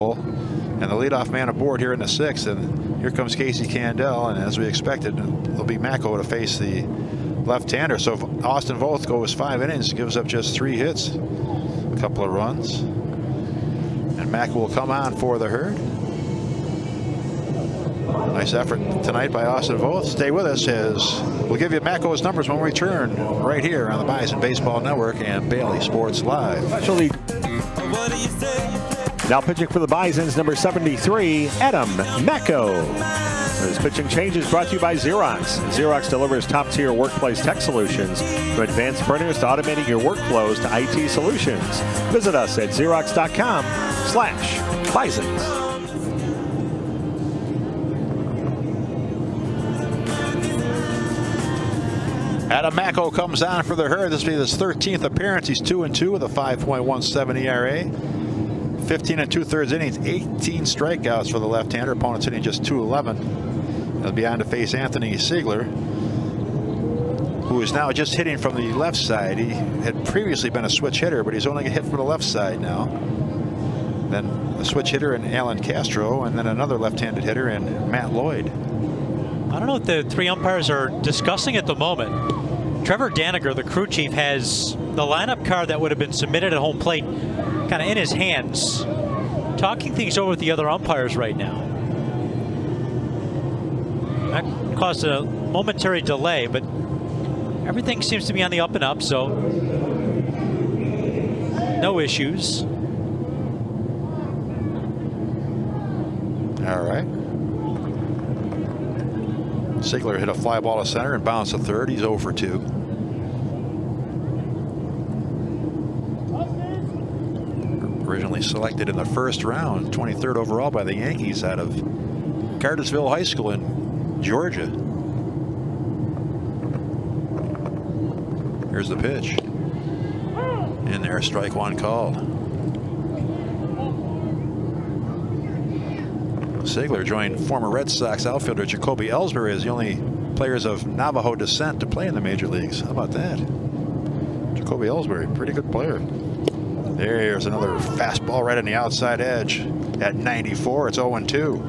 And the leadoff man aboard here in the 6th, and here comes Casey Candell, and as we expected, it'll be Macko to face the left-hander. So if Austin Voth goes 5 innings, gives up just 3 hits, a couple of runs, and Macko will come on for the Herd. Nice effort tonight by Austin Voth. Stay with us as we'll give you Macko's numbers when we return right here on the Bison Baseball Network and Bailey Sports Live. Actually, now pitching for the Bisons, number 73, Adam Macko. This pitching change is brought to you by Xerox. Xerox delivers top-tier workplace tech solutions from advanced printers to automating your workflows to IT solutions. Visit us at Xerox.com/Bisons. Adam Macko comes on for the Herd. This will be his 13th appearance. He's 2-2 with a 5.17 ERA. 15 2/3 innings, 18 strikeouts for the left-hander. Opponent's hitting just .211. He'll be on to face Anthony Ziegler, who is now just hitting from the left side. He had previously been a switch hitter, but he's only hit from the left side now. Then a switch hitter in Alan Castro, and then another left-handed hitter in Matt Lloyd. I don't know what the 3 umpires are discussing at the moment. Trevor Daniger, the crew chief, has the lineup card that would have been submitted at home plate kind of in his hands, talking things over with the other umpires right now. That caused a momentary delay, but everything seems to be on the up and up, so no issues. All right. Ziegler hit a fly ball to center and bounced to third. He's 0 for 2. Originally selected in the first round, 23rd overall by the Yankees out of Cartersville High School in Georgia. Here's the pitch. In there, strike one called. Ziegler joined former Red Sox outfielder Jacoby Ellsbury as the only players of Navajo descent to play in the major leagues. How about that? Jacoby Ellsbury, pretty good player. There's another fastball right on the outside edge at 94. It's 0-2.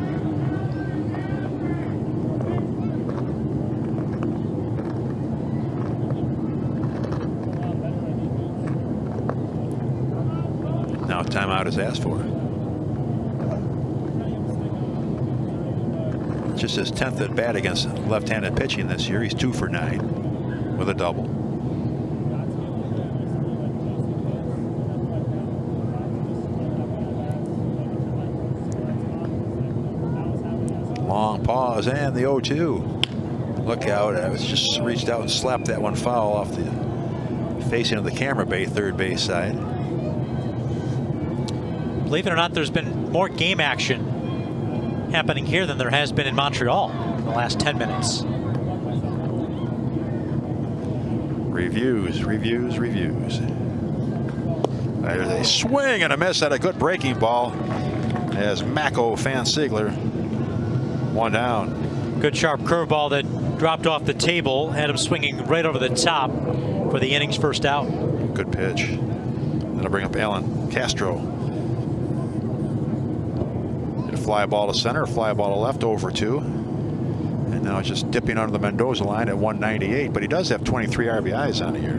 Now timeout is asked for. Just his 10th at bat against left-handed pitching this year. He's 2 for 9 with a double. Long pause and the 0-2. Look out. I was just reached out and slapped that one foul off the facing of the camera bay, third base side. Believe it or not, there's been more game action happening here than there has been in Montreal in the last 10 minutes. Reviews. There's a swing and a miss at a good breaking ball as Macko fans Ziegler. 1 down. Good sharp curveball that dropped off the table, had him swinging right over the top for the inning's first out. Good pitch. That'll bring up Alan Castro. Hit a fly ball to center, a fly ball to left, 0 for 2. And now it's just dipping under the Mendoza line at 198, but he does have 23 RBIs on the year.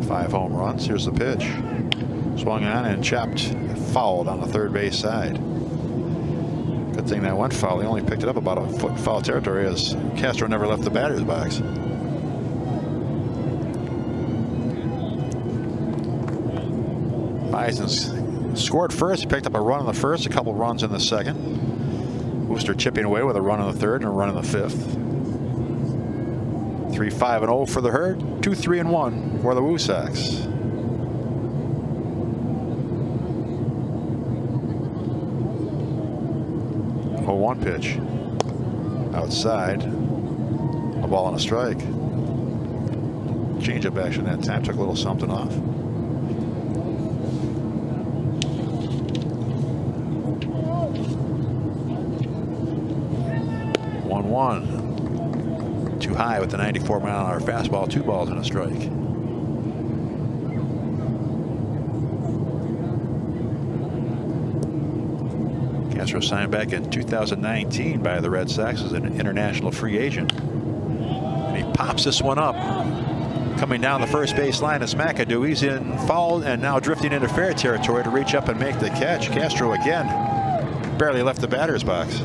5 home runs. Here's the pitch. Swung on and chopped, fouled on the third base side. Good thing that went foul. He only picked it up about a foot in foul territory as Castro never left the batter's box. Bison's scored first. He picked up a run in the first, a couple runs in the second. Worcester chipping away with a run in the third and a run in the fifth. 3-5-0 for the Herd. 2-3-1 for the Woo Sox. 0-1 pitch. Outside. A ball and a strike. Change up action that time. Took a little something off. 1-1. Too high with the 94-mile-an-hour fastball. 2 balls and a strike. Castro signed back in 2019 by the Red Sox as an international free agent. And he pops this one up. Coming down the first base line is McAdoo. He's in foul and now drifting into fair territory to reach up and make the catch. Castro again barely left the batter's box.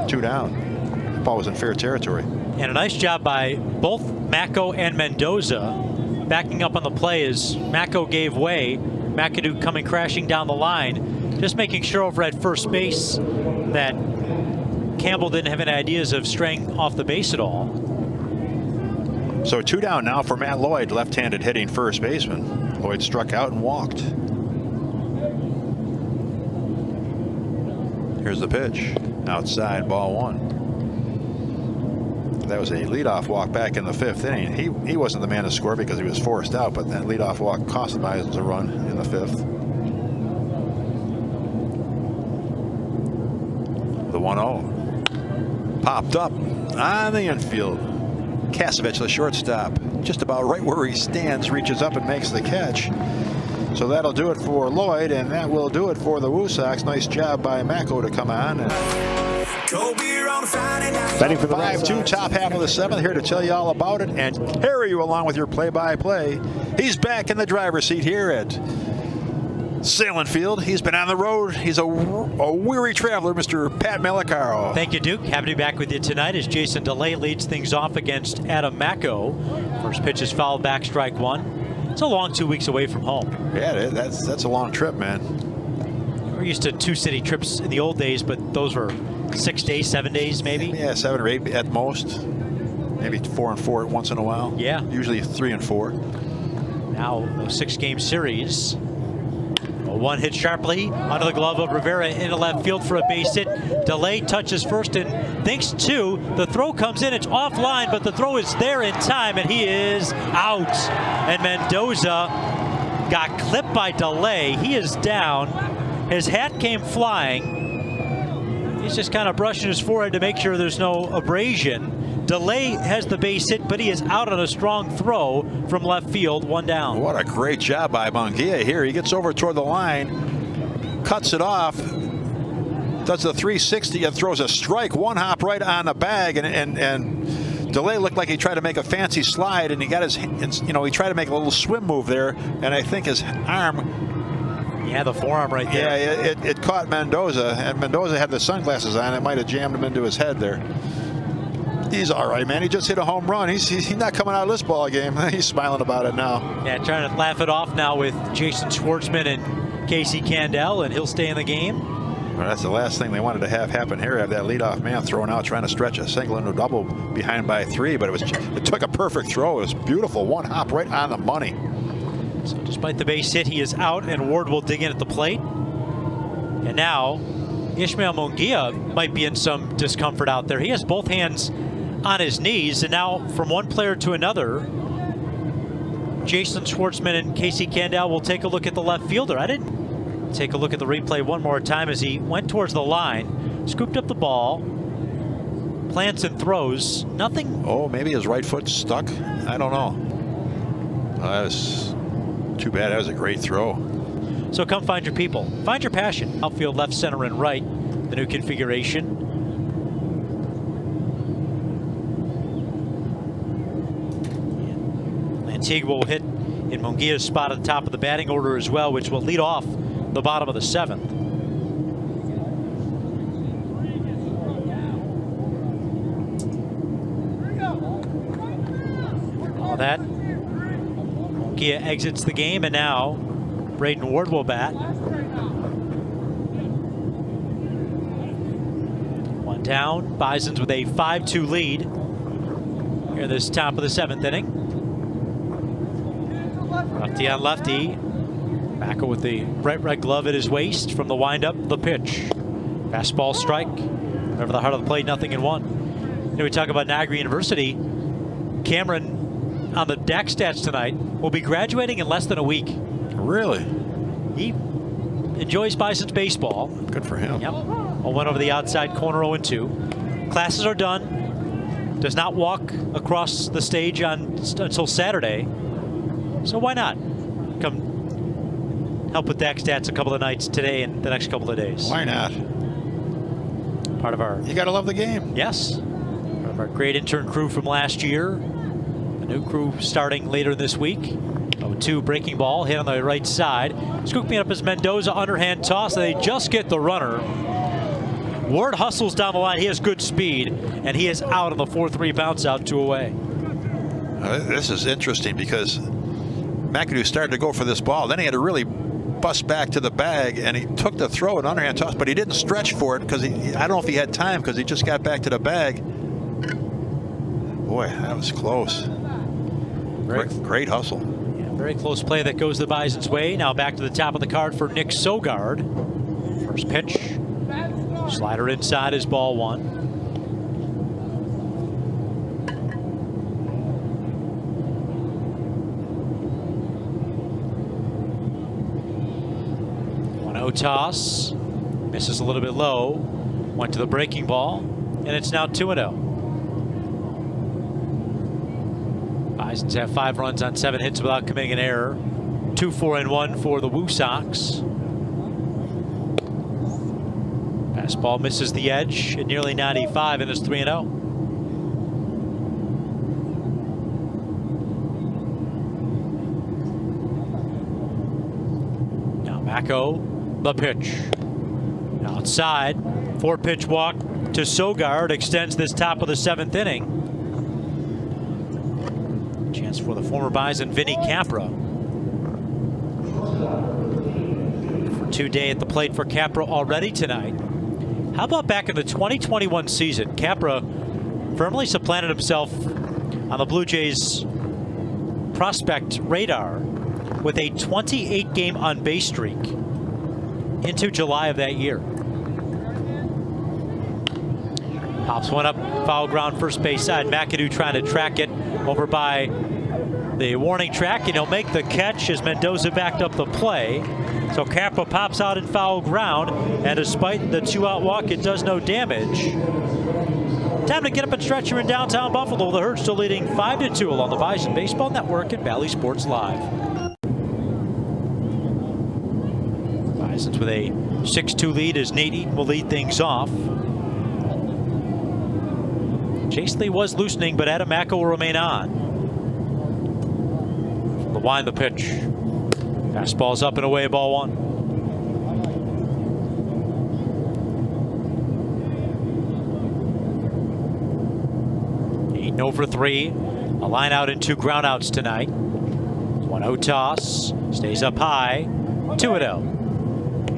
2 down. The ball was in fair territory. And a nice job by both Mako and Mendoza backing up on the play as Mako gave way. McAdoo coming crashing down the line, just making sure over at first base that Campbell didn't have any ideas of straying off the base at all. So 2 down now for Matt Lloyd, left-handed hitting first baseman. Lloyd struck out and walked. Here's the pitch. Outside, ball 1. That was a leadoff walk back in the 5th inning. He wasn't the man to score because he was forced out, but that leadoff walk cost the Bisons a run in the 5th. The 1-0. Popped up on the infield. Kasevich, the shortstop, just about right where he stands, reaches up and makes the catch. So that'll do it for Lloyd, and that will do it for the Woo Sox. Nice job by Mako to come on. Betting for the 5-2 top half of the 7th, here to tell you all about it and carry you along with your play-by-play. He's back in the driver's seat here at Salem Field. He's been on the road. He's a weary traveler, Mr. Pat Malacaro. Thank you, Duke. Happy to be back with you tonight as Jason DeLay leads things off against Adam Mako. First pitch is fouled back, strike 1. It's a long 2 weeks away from home. Yeah, that's a long trip, man. We're used to 2 city trips in the old days, but those were 6 days, 7 days, maybe. Yeah, 7 or 8 at most. Maybe 4 and 4 once in a while. Yeah. Usually 3 and 4. Now a 6-game series. One hit sharply under the glove of Rivera into left field for a base hit. DeLay touches first and thinks 2. The throw comes in. It's offline, but the throw is there in time, and he is out. And Mendoza got clipped by DeLay. He is down. His hat came flying. He's just kind of brushing his forehead to make sure there's no abrasion. DeLay has the base hit, but he is out on a strong throw from left field, 1 down. What a great job by Munguia here. He gets over toward the line, cuts it off, does the 360 and throws a strike, 1 hop right on the bag, and DeLay looked like he tried to make a fancy slide, and he got his, he tried to make a little swim move there, and I think his arm. Yeah, the forearm right there. Yeah, it caught Mendoza, and Mendoza had the sunglasses on. It might have jammed him into his head there. He's all right, man. He just hit a home run. He's not coming out of this ball game. He's smiling about it now. Yeah, trying to laugh it off now with Jason Schwartzman and Casey Candell, and he'll stay in the game. Well, that's the last thing they wanted to have happen here. Have that leadoff man thrown out, trying to stretch a single into a double behind by 3, but it took a perfect throw. It was beautiful. 1 hop right on the money. So despite the base hit, he is out, and Ward will dig in at the plate. And now Ishmael Munguia might be in some discomfort out there. He has both hands on his knees, and now from one player to another, Jason Schwartzman and Casey Candell will take a look at the left fielder. I didn't take a look at the replay one more time as he went towards the line, scooped up the ball, plants and throws. Nothing. Oh, maybe his right foot stuck. I don't know. That was too bad. That was a great throw. So come find your people. Find your passion. Outfield, left, center, and right. The new configuration. Antigua will hit in Munguia's spot at the top of the batting order as well, which will lead off the bottom of the 7th. All that. Munguia exits the game, and now Braden Ward will bat. 1 down. Bisons with a 5-2 lead here this top of the 7th inning. Lefty on lefty. Mako with the bright red glove at his waist from the windup. The pitch. Fastball strike. Over the heart of the plate, 0-1. We talk about Niagara University. Cameron on the DAC stats tonight will be graduating in less than a week. Really? He enjoys Bison's baseball. Good for him. Yep. Went over the outside corner, 0-2. Classes are done. Does not walk across the stage until Saturday. So why not come help with DAC stats a couple of nights today and the next couple of days? Why not? Part of our You got to love the game. Yes. Part of our great intern crew from last year. A new crew starting later this week. 0-2 breaking ball hit on the right side. Scooping up as Mendoza underhand toss. And they just get the runner. Ward hustles down the line. He has good speed, and he is out on the 4-3 bounce out, 2 away. This is interesting because McAdoo started to go for this ball. Then he had to really bust back to the bag, and he took the throw and underhand toss, but he didn't stretch for it because I don't know if he had time because he just got back to the bag. Boy, that was close. Great hustle. Yeah, very close play that goes the Bison's way. Now back to the top of the card for Nick Sogard. First pitch. Slider inside is ball 1. Toss, misses a little bit low, went to the breaking ball, and it's now 2-0. Bisons have 5 runs on 7 hits without committing an error. 2-4-1 for the Woo Sox. Fastball misses the edge at nearly 95, and it's 3-0. Now Macko. The pitch. Outside. 4-pitch walk to Sogard extends this top of the 7th inning. Chance for the former Bison, Vinny Capra. For 2 days at the plate for Capra already tonight. How about back in the 2021 season? Capra firmly supplanted himself on the Blue Jays prospect radar with a 28-game on-base streak into July of that year. Pops one up, foul ground, first base side. McAdoo trying to track it over by the warning track, and he'll make the catch as Mendoza backed up the play. So Capra pops out in foul ground, and despite the 2-out walk, it does no damage. Time to get up and stretch here in downtown Buffalo. The Herd still leading 5-2 along the Bison Baseball Network and Valley Sports Live. Bisons with a 6-2 lead as Nate Eaton will lead things off. Chase Lee was loosening, but Adam Macko will remain on. From the wind, the pitch. Fastball's up and away, ball 1. Eaton over 3. A line out and 2 ground outs tonight. 1-0 toss. Stays up high. 2-0.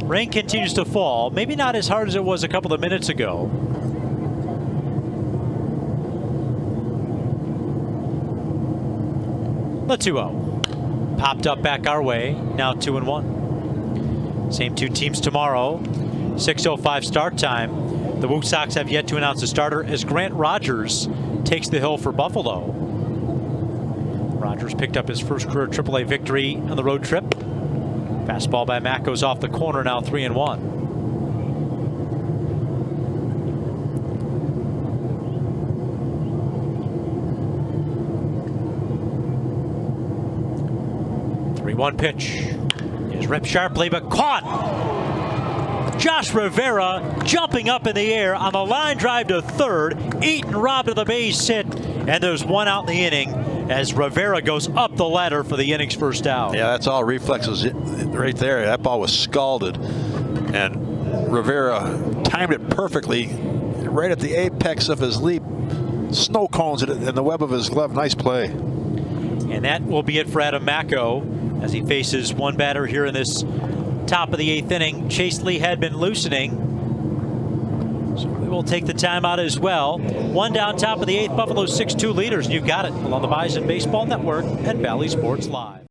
Rain continues to fall, maybe not as hard as it was a couple of minutes ago. The 2-0. Popped up back our way, now 2-1. Same 2 teams tomorrow. 6:05 start time. The Woo Sox have yet to announce a starter as Grant Rogers takes the hill for Buffalo. Rogers picked up his first career AAA victory on the road trip. Fastball by Mack goes off the corner, now 3-1. One pitch is ripped sharply, but caught. Josh Rivera jumping up in the air on the line drive to third. Eaton robbed of the base hit, and there's 1 out in the inning as Rivera goes up the ladder for the inning's first out. Yeah, that's all reflexes right there. That ball was scalded, and Rivera timed it perfectly right at the apex of his leap. Snow cones it in the web of his glove. Nice play. And that will be it for Adam Macko as he faces one batter here in this top of the 8th inning. Chase Lee had been loosening, so we will take the timeout as well. 1 down, top of the 8th. Buffalo 6-2 leaders, and you've got it along the Bison Baseball Network and Valley Sports Live.